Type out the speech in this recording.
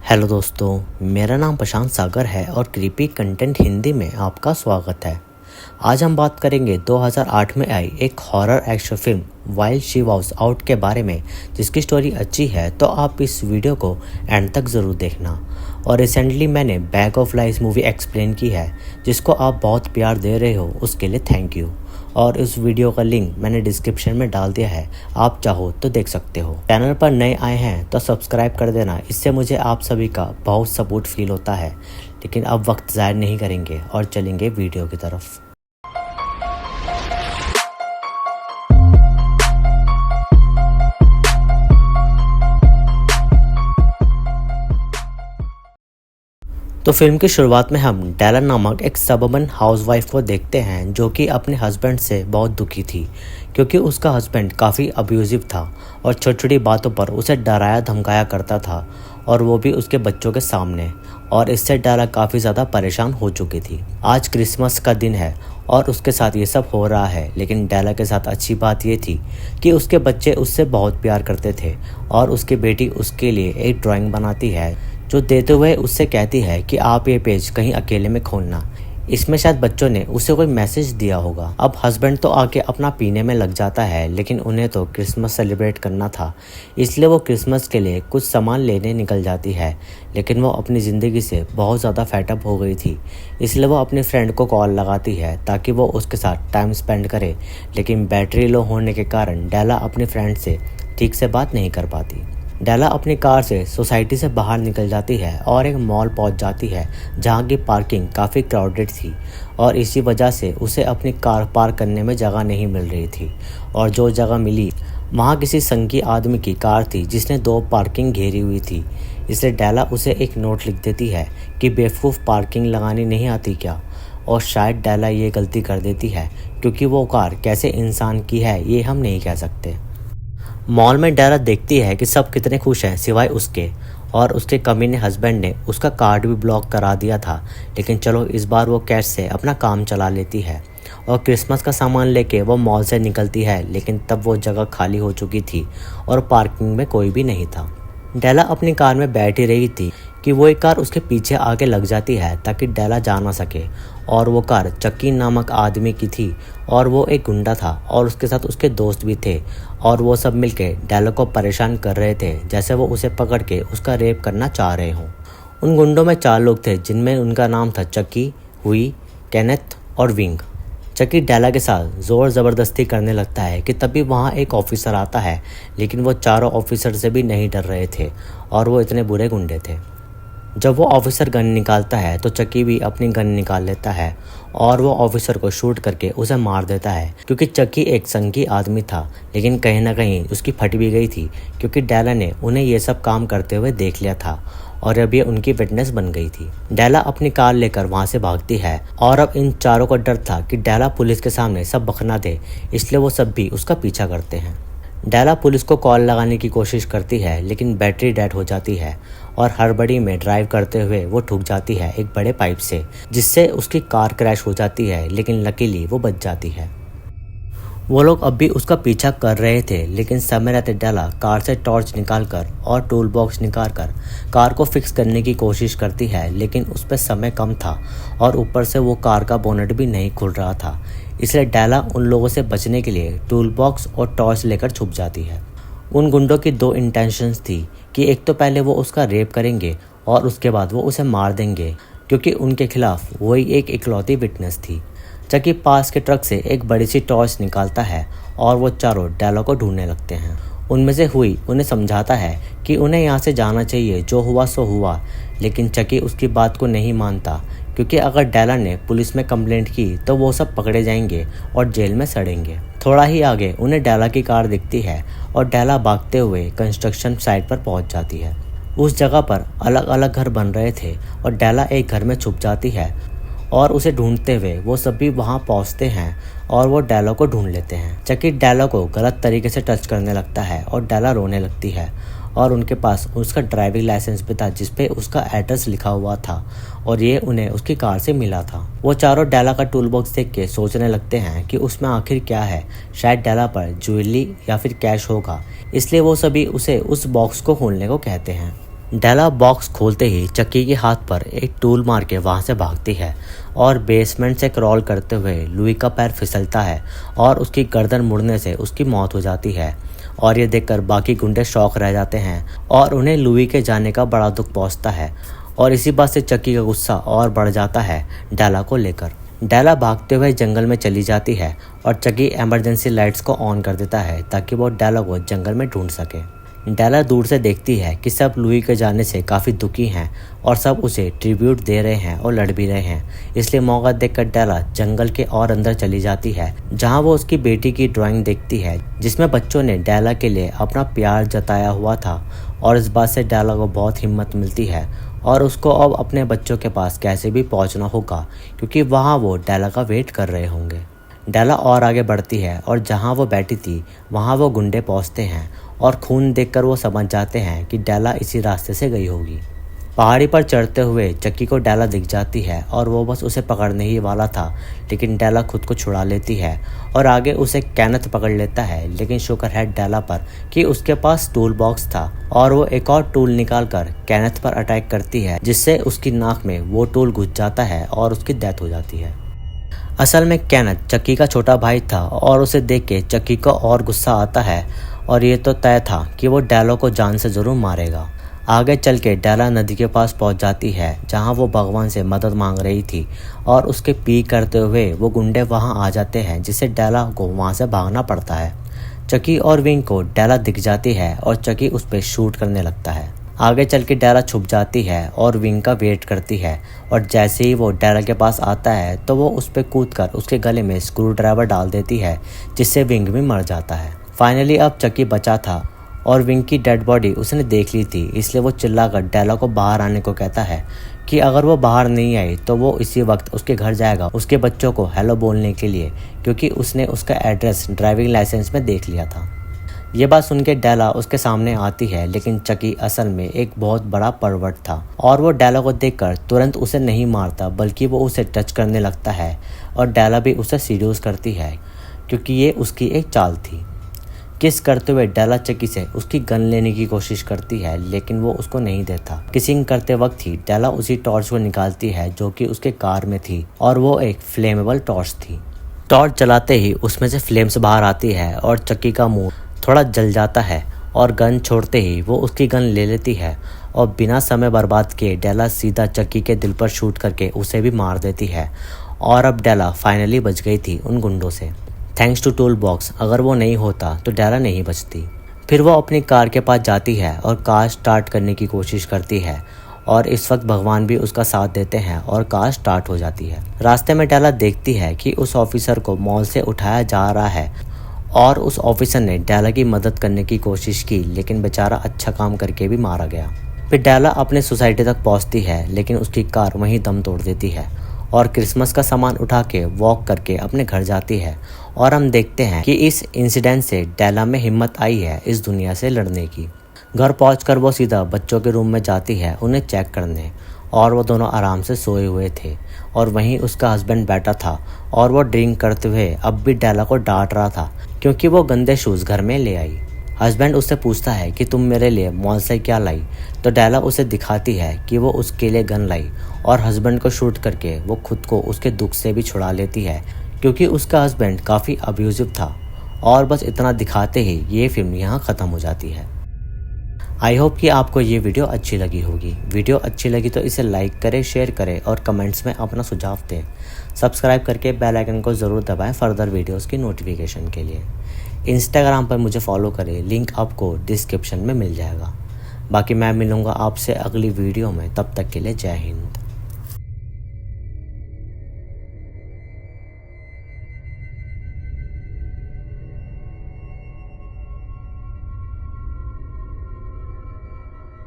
Hello दोस्तों, मेरा नाम प्रशांत सागर है और क्रीपी कंटेंट हिंदी में आपका स्वागत है। आज हम बात करेंगे 2008 में आई एक horror action film wild she was out के बारे में, जिसकी स्टोरी अच्छी है तो आप इस वीडियो को एंड तक ज़रूर देखना। और रिसेंटली मैंने Bag of Lies movie explain की है, जिसको आप बहुत प्यार दे रहे हो, उसके लिए थैंक यू। और इस वीडियो का लिंक मैंने डिस्क्रिप्शन में डाल दिया है, आप चाहो तो देख सकते हो। चैनल पर नए आए हैं तो सब्सक्राइब कर देना, इससे मुझे आप सभी का बहुत सपोर्ट फील होता है। लेकिन अब वक्त ज़ाया नहीं करेंगे और चलेंगे वीडियो की तरफ। तो फिल्म की शुरुआत में हम डेला नामक एक सबर्बन हाउसवाइफ को देखते हैं, जो कि अपने हस्बैंड से बहुत दुखी थी, क्योंकि उसका हस्बैंड काफ़ी अब्यूजिव था और छोटी छोटी बातों पर उसे डराया धमकाया करता था, और वो भी उसके बच्चों के सामने। और इससे डेला काफ़ी ज़्यादा परेशान हो चुकी थी। आज क्रिसमस का दिन है और उसके साथ ये सब हो रहा है, लेकिन डेला के साथ अच्छी बात ये थी कि उसके बच्चे उससे बहुत प्यार करते थे और उसकी बेटी उसके लिए एक ड्राइंग बनाती है, जो देते हुए उससे कहती है कि आप ये पेज कहीं अकेले में खोलना। इसमें शायद बच्चों ने उसे कोई मैसेज दिया होगा। अब हस्बैंड तो आके अपना पीने में लग जाता है, लेकिन उन्हें तो क्रिसमस सेलिब्रेट करना था, इसलिए वो क्रिसमस के लिए कुछ सामान लेने निकल जाती है। लेकिन वो अपनी ज़िंदगी से बहुत ज़्यादा फैटअप हो गई थी, इसलिए वो अपनी फ्रेंड को कॉल लगाती है ताकि वो उसके साथ टाइम स्पेंड करे। लेकिन बैटरी लो होने के कारण डेला अपनी फ्रेंड से ठीक से बात नहीं कर पाती। डेला अपनी कार से सोसाइटी से बाहर निकल जाती है और एक मॉल पहुंच जाती है, जहां की पार्किंग काफ़ी क्राउडेड थी और इसी वजह से उसे अपनी कार पार्क करने में जगह नहीं मिल रही थी। और जो जगह मिली वहां किसी संगी आदमी की कार थी, जिसने 2 पार्किंग घेरी हुई थी। इसलिए डेला उसे एक नोट लिख देती है कि बेवकूफ़ पार्किंग लगानी नहीं आती क्या। और शायद डेला ये गलती कर देती है, क्योंकि वो कार कैसे इंसान की है ये हम नहीं कह सकते। मॉल में डेला देखती है कि सब कितने खुश हैं सिवाय उसके, और उसके कमीने हस्बैंड ने उसका कार्ड भी ब्लॉक करा दिया था। लेकिन चलो इस बार वो कैश से अपना काम चला लेती है और क्रिसमस का सामान लेके वो मॉल से निकलती है। लेकिन तब वो जगह खाली हो चुकी थी और पार्किंग में कोई भी नहीं था। डेला अपनी कार में बैठी रही थी कि वो एक कार उसके पीछे आगे लग जाती है ताकि डेला जा ना सके। और वो कार चक्की नामक आदमी की थी और वो एक गुंडा था और उसके साथ उसके दोस्त भी थे, और वो सब मिलके डेला को परेशान कर रहे थे, जैसे वो उसे पकड़ के उसका रेप करना चाह रहे हों। उन गुंडों में 4 लोग थे, जिनमें उनका नाम था चक्की, हुई, केनेथ और विंग। चक्की डेला के साथ ज़ोर ज़बरदस्ती करने लगता है कि तभी वहाँ एक ऑफिसर आता है, लेकिन वो चारों ऑफिसर से भी नहीं डर रहे थे और वो इतने बुरे गुंडे थे। जब वो ऑफिसर गन निकालता है तो चक्की भी अपनी गन निकाल लेता है और वो ऑफिसर को शूट करके उसे मार देता है, क्योंकि चक्की एक संगी आदमी था। लेकिन कहीं ना कहीं उसकी फट भी गई थी, क्योंकि डेला ने उन्हें ये सब काम करते हुए देख लिया था और अब ये उनकी विटनेस बन गई थी। डेला अपनी कार लेकर वहाँ से भागती है और अब इन चारों को डर था कि डेला पुलिस के सामने सब बकना दे, इसलिए वो सब भी उसका पीछा करते हैं। डेला पुलिस को कॉल लगाने की कोशिश करती है, लेकिन बैटरी डेड हो जाती है और हड़बड़ी में ड्राइव करते हुए वो ठुक जाती है एक बड़े पाइप से, जिससे उसकी कार क्रैश हो जाती है। लेकिन लकीली वो बच जाती है। वो लोग अब भी उसका पीछा कर रहे थे, लेकिन समय रहते डेला कार से टॉर्च निकालकर और टूल बॉक्स निकालकर कार को फिक्स करने की कोशिश करती है। लेकिन उस पर समय कम था और ऊपर से वो कार का बोनट भी नहीं खुल रहा था, इसलिए डेला उन लोगों से बचने के लिए टूल बॉक्स और टॉर्च लेकर छुप जाती है। उन गुंडों की 2 इंटेंशंस थी कि एक तो पहले वो उसका रेप करेंगे और उसके बाद वो उसे मार देंगे, क्योंकि उनके खिलाफ वही एक इकलौती विटनेस थी। चक्की पास के ट्रक से एक बड़ी सी टॉर्च निकालता है और वो चारों डेला को ढूंढने लगते हैं। उनमें से हुई उन्हें समझाता है कि उन्हें यहाँ से जाना चाहिए, जो हुआ सो हुआ। लेकिन चक्की उसकी बात को नहीं मानता, क्योंकि अगर डेला ने पुलिस में कंप्लेंट की तो वो सब पकड़े जाएंगे और जेल में सड़ेंगे। थोड़ा ही आगे उन्हें डेला की कार दिखती है और डेला भागते हुए कंस्ट्रक्शन साइट पर पहुंच जाती है। उस जगह पर अलग अलग घर बन रहे थे और डेला एक घर में छुप जाती है और उसे ढूंढते हुए वो सभी वहां पहुंचते हैं और वो डेला को ढूंढ लेते हैं। चक्की डेला को गलत तरीके से टच करने लगता है और डेला रोने लगती है, और उनके पास उसका ड्राइविंग लाइसेंस भी था, जिसपे उसका एड्रेस लिखा हुआ था और ये उन्हें उसकी कार से मिला था। वो चारों डेला का टूल बॉक्स देख के सोचने लगते हैं कि उसमें आखिर क्या है। शायद डेला पर ज्वेलरी या फिर कैश होगा, इसलिए वो सभी उसे उस बॉक्स को खोलने को कहते हैं। डेला बॉक्स खोलते ही चक्की के हाथ पर एक टूल मार के वहाँ से भागती है और बेसमेंट से क्रॉल करते हुए लुई का पैर फिसलता है और उसकी गर्दन मुड़ने से उसकी मौत हो जाती है। और ये देखकर बाकी गुंडे शौक रह जाते हैं और उन्हें लुई के जाने का बड़ा दुख पहुंचता है और इसी बात से चक्की का गुस्सा और बढ़ जाता है डेला को लेकर। डेला भागते हुए जंगल में चली जाती है और चक्की इमरजेंसी लाइट्स को ऑन कर देता है ताकि वो डेला को जंगल में ढूंढ सके। डेला दूर से देखती है कि सब लुई के जाने से काफ़ी दुखी हैं और सब उसे ट्रिब्यूट दे रहे हैं और लड़ भी रहे हैं। इसलिए मौका देखकर डेला जंगल के और अंदर चली जाती है जहां वो उसकी बेटी की ड्राइंग देखती है जिसमें बच्चों ने डेला के लिए अपना प्यार जताया हुआ था। और इस बात से डेला को बहुत हिम्मत मिलती है और उसको अब अपने बच्चों के पास कैसे भी पहुंचना होगा क्योंकि वहाँ वो डेला का वेट कर रहे होंगे। डेला और आगे बढ़ती है और जहाँ वो बैठी थी वहाँ वो गुंडे पहुँचते हैं और खून देखकर वो समझ जाते हैं कि डेला इसी रास्ते से गई होगी। पहाड़ी पर चढ़ते हुए चक्की को डेला दिख जाती है और वो बस उसे पकड़ने ही वाला था, लेकिन डेला खुद को छुड़ा लेती है और आगे उसे केनेथ पकड़ लेता है। लेकिन शुक्र है डेला पर कि उसके पास टूल बॉक्स था और वो एक और टूल निकालकर केनेथ पर अटैक करती है जिससे उसकी नाक में वो टूल घुस जाता है और उसकी डेथ हो जाती है। असल में केनेथ चक्की का छोटा भाई था और उसे देख के चक्की को और गुस्सा आता है और ये तो तय था कि वो डेला को जान से ज़रूर मारेगा। आगे चल के डेला नदी के पास पहुंच जाती है जहां वो भगवान से मदद मांग रही थी और उसके पी करते हुए वो गुंडे वहां आ जाते हैं जिससे डेला को वहां से भागना पड़ता है। चक्की और विंग को डेला दिख जाती है और चक्की उस पर शूट करने लगता है। आगे चल के डेला छुप जाती है और विंग का वेट करती है और जैसे ही वो डेला के पास आता है तो वो उस पर कूदकर उसके गले में स्क्रू ड्राइवर डाल देती है जिससे विंग भी मर जाता है। फाइनली अब चक्की बचा था और विंग की डेड बॉडी उसने देख ली थी, इसलिए वो चिल्लाकर डेला को बाहर आने को कहता है कि अगर वो बाहर नहीं आई तो वो इसी वक्त उसके घर जाएगा उसके बच्चों को हेलो बोलने के लिए, क्योंकि उसने उसका एड्रेस ड्राइविंग लाइसेंस में देख लिया था। ये बात सुन के डेला उसके सामने आती है, लेकिन चक्की असल में एक बहुत बड़ा परवर्ट था और वो डेला को देखकर तुरंत उसे नहीं मारता बल्कि वो उसे टच करने लगता है और डेला भी उसे सीड्यूस करती है क्योंकि ये उसकी एक चाल थी। किस करते हुए डेला चक्की से उसकी गन लेने की कोशिश करती है लेकिन वो उसको नहीं देता। किसिंग करते वक्त ही डेला उसी टॉर्च को निकालती है जो कि उसके कार में थी और वो एक फ्लेमेबल टॉर्च थी। टॉर्च चलाते ही उसमें से फ्लेम्स बाहर आती है और चक्की का मुंह थोड़ा जल जाता है और गन छोड़ते ही वो उसकी गन ले लेती है और बिना समय बर्बाद किए डेला सीधा चक्की के दिल पर शूट करके उसे भी मार देती है। और अब डेला फाइनली बच गई थी उन गुंडों से, थैंक्स टू टूल बॉक्स। अगर वो नहीं होता तो डेला नहीं बचती। फिर वो अपनी कार के पास जाती है और कार स्टार्ट करने की कोशिश करती है और इस वक्त भगवान भी उसका साथ देते हैं और कार स्टार्ट हो जाती है। रास्ते में डेला देखती है कि उस ऑफिसर को मॉल से उठाया जा रहा है और उस ऑफिसर ने डेला की मदद करने की कोशिश की, लेकिन बेचारा अच्छा काम करके भी मारा गया। फिर डेला अपने सोसाइटी तक पहुंचती है लेकिन उसकी कार वहीं दम तोड़ देती है और क्रिसमस का सामान उठा के वॉक करके अपने घर जाती है। और हम देखते हैं कि इस इंसिडेंट से डेला में हिम्मत आई है इस दुनिया से लड़ने की। घर पहुंचकर वो सीधा बच्चों के रूम में जाती है उन्हें चेक करने, और वो दोनों आराम से सोए हुए थे और वहीं उसका हस्बैंड बैठा था और वो ड्रिंक करते हुए अब भी डेला को डांट रहा था क्योंकि वो गंदे शूज़ घर में ले आई। हस्बैंड उससे पूछता है कि तुम मेरे लिए मॉल से क्या लाई, तो डेला उसे दिखाती है कि वो उसके लिए गन लाई और हस्बैंड को शूट करके वो खुद को उसके दुख से भी छुड़ा लेती है क्योंकि उसका हस्बैंड काफ़ी अब्यूजिव था। और बस इतना दिखाते ही ये फिल्म यहाँ ख़त्म हो जाती है। आई होप कि आपको ये वीडियो अच्छी लगी होगी। वीडियो अच्छी लगी तो इसे लाइक करें, शेयर करें और कमेंट्स में अपना सुझाव दें। सब्सक्राइब करके बेल आइकन को ज़रूर दबाएं फर्दर वीडियोस की नोटिफिकेशन के लिए। इंस्टाग्राम पर मुझे फॉलो करें, लिंक आपको डिस्क्रिप्शन में मिल जाएगा। बाकी मैं मिलूँगा आपसे अगली वीडियो में, तब तक के लिए जय हिंद।